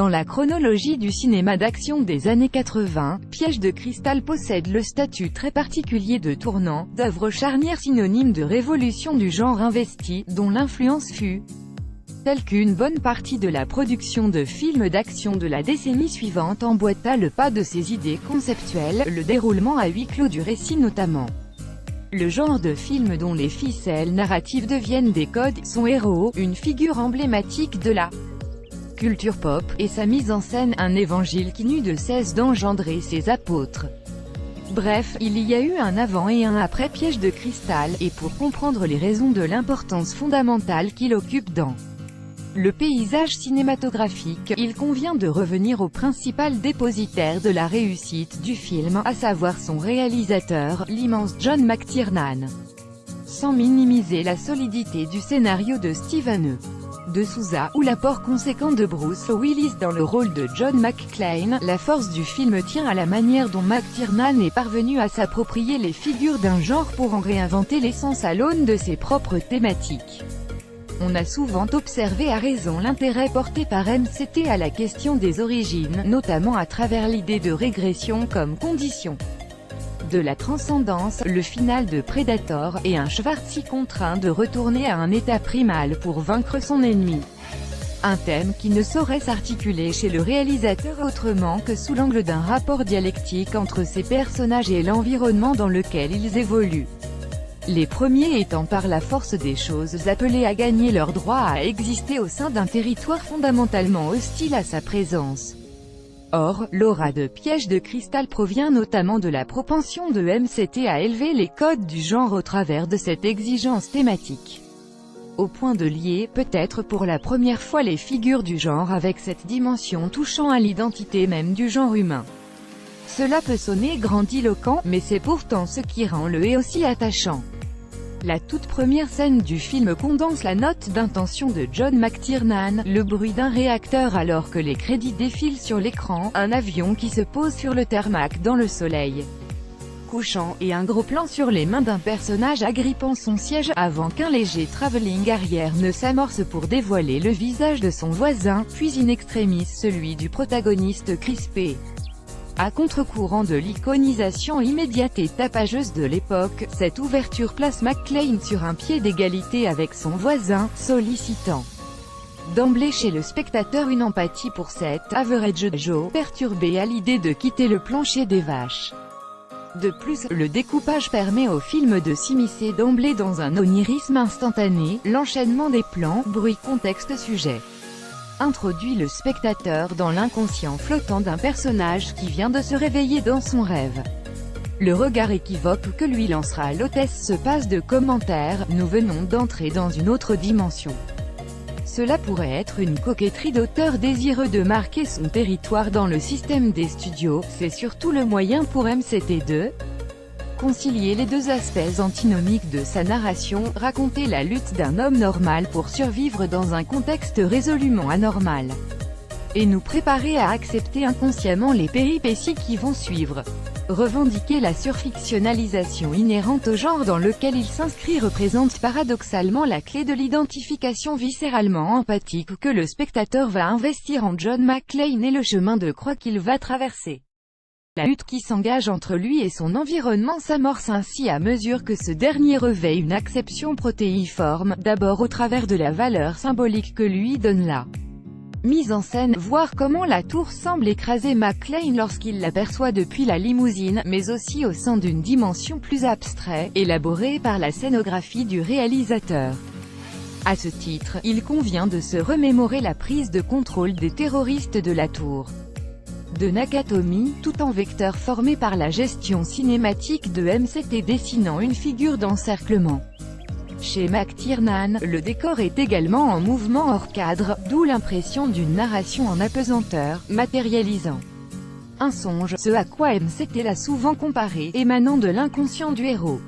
Dans la chronologie du cinéma d'action des années 80, Piège de cristal possède le statut très particulier de tournant, d'œuvre charnière synonyme de révolution du genre investi, dont l'influence fut telle qu'une bonne partie de la production de films d'action de la décennie suivante emboîta le pas de ses idées conceptuelles, le déroulement à huis clos du récit notamment. Le genre de film dont les ficelles narratives deviennent des codes, son héros, une figure emblématique de la culture pop, et sa mise en scène, un évangile qui n'eut de cesse d'engendrer ses apôtres. Bref, il y a eu un avant et un après Piège de cristal, et pour comprendre les raisons de l'importance fondamentale qu'il occupe dans le paysage cinématographique, il convient de revenir au principal dépositaire de la réussite du film, à savoir son réalisateur, l'immense John McTiernan. Sans minimiser la solidité du scénario de Steven de Souza, ou l'apport conséquent de Bruce Willis dans le rôle de John McClane, la force du film tient à la manière dont McTiernan est parvenu à s'approprier les figures d'un genre pour en réinventer l'essence à l'aune de ses propres thématiques. On a souvent observé à raison l'intérêt porté par MCT à la question des origines, notamment à travers l'idée de régression comme condition de la transcendance, le final de Predator, et un Schwarzy contraint de retourner à un état primal pour vaincre son ennemi. Un thème qui ne saurait s'articuler chez le réalisateur autrement que sous l'angle d'un rapport dialectique entre ses personnages et l'environnement dans lequel ils évoluent. Les premiers étant par la force des choses appelés à gagner leur droit à exister au sein d'un territoire fondamentalement hostile à sa présence. Or, l'aura de Piège de cristal provient notamment de la propension de MCT à élever les codes du genre au travers de cette exigence thématique. Au point de lier, peut-être pour la première fois les figures du genre avec cette dimension touchant à l'identité même du genre humain. Cela peut sonner grandiloquent, mais c'est pourtant ce qui rend le et aussi attachant. La toute première scène du film condense la note d'intention de John McTiernan, le bruit d'un réacteur alors que les crédits défilent sur l'écran, un avion qui se pose sur le tarmac dans le soleil couchant, et un gros plan sur les mains d'un personnage agrippant son siège, avant qu'un léger travelling arrière ne s'amorce pour dévoiler le visage de son voisin, puis in extremis celui du protagoniste crispé. À contre-courant de l'iconisation immédiate et tapageuse de l'époque, cette ouverture place McClane sur un pied d'égalité avec son voisin, sollicitant d'emblée chez le spectateur une empathie pour cet « average Joe » perturbé à l'idée de quitter le plancher des vaches. De plus, le découpage permet au film de s'immiscer d'emblée dans un onirisme instantané, l'enchaînement des plans, bruit, contexte, sujet introduit le spectateur dans l'inconscient flottant d'un personnage qui vient de se réveiller dans son rêve. Le regard équivoque que lui lancera l'hôtesse se passe de commentaires, nous venons d'entrer dans une autre dimension. Cela pourrait être une coquetterie d'auteur désireux de marquer son territoire dans le système des studios, c'est surtout le moyen pour MCT de concilier les deux aspects antinomiques de sa narration, raconter la lutte d'un homme normal pour survivre dans un contexte résolument anormal, et nous préparer à accepter inconsciemment les péripéties qui vont suivre. Revendiquer la surfictionnalisation inhérente au genre dans lequel il s'inscrit représente paradoxalement la clé de l'identification viscéralement empathique que le spectateur va investir en John McClane et le chemin de croix qu'il va traverser. La lutte qui s'engage entre lui et son environnement s'amorce ainsi à mesure que ce dernier revêt une acception protéiforme, d'abord au travers de la valeur symbolique que lui donne la mise en scène, voir comment la tour semble écraser McClane lorsqu'il l'aperçoit depuis la limousine, mais aussi au sein d'une dimension plus abstraite, élaborée par la scénographie du réalisateur. À ce titre, il convient de se remémorer la prise de contrôle des terroristes de la tour de Nakatomi, tout en vecteur formé par la gestion cinématique de MCT dessinant une figure d'encerclement. Chez McTiernan, le décor est également en mouvement hors cadre, d'où l'impression d'une narration en apesanteur, matérialisant un songe, ce à quoi MCT l'a souvent comparé, émanant de l'inconscient du héros.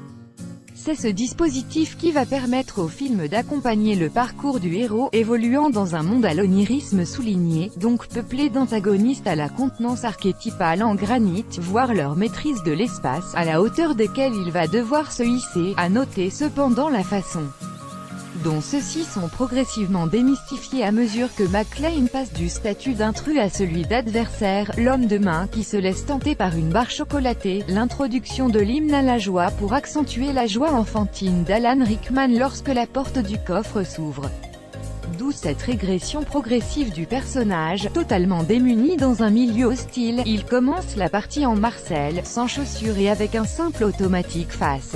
C'est ce dispositif qui va permettre au film d'accompagner le parcours du héros, évoluant dans un monde à l'onirisme souligné, donc peuplé d'antagonistes à la contenance archétypale en granit, voire leur maîtrise de l'espace, à la hauteur desquels il va devoir se hisser. À noter cependant la façon dont ceux-ci sont progressivement démystifiés à mesure que McClane passe du statut d'intrus à celui d'adversaire, l'homme de main qui se laisse tenter par une barre chocolatée, l'introduction de l'hymne à la joie pour accentuer la joie enfantine d'Alan Rickman lorsque la porte du coffre s'ouvre. D'où cette régression progressive du personnage, totalement démuni dans un milieu hostile. Il commence la partie en marcel, sans chaussures et avec un simple automatique face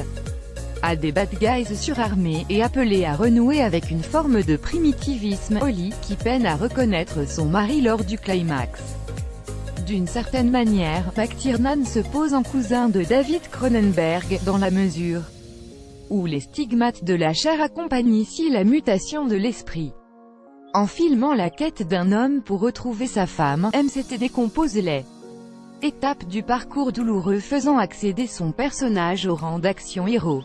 à des bad guys surarmés, et appelé à renouer avec une forme de primitivisme, Holly, qui peine à reconnaître son mari lors du climax. D'une certaine manière, McTiernan se pose en cousin de David Cronenberg, dans la mesure où les stigmates de la chair accompagnent ici la mutation de l'esprit. En filmant la quête d'un homme pour retrouver sa femme, MCT décompose les étapes du parcours douloureux faisant accéder son personnage au rang d'action héros.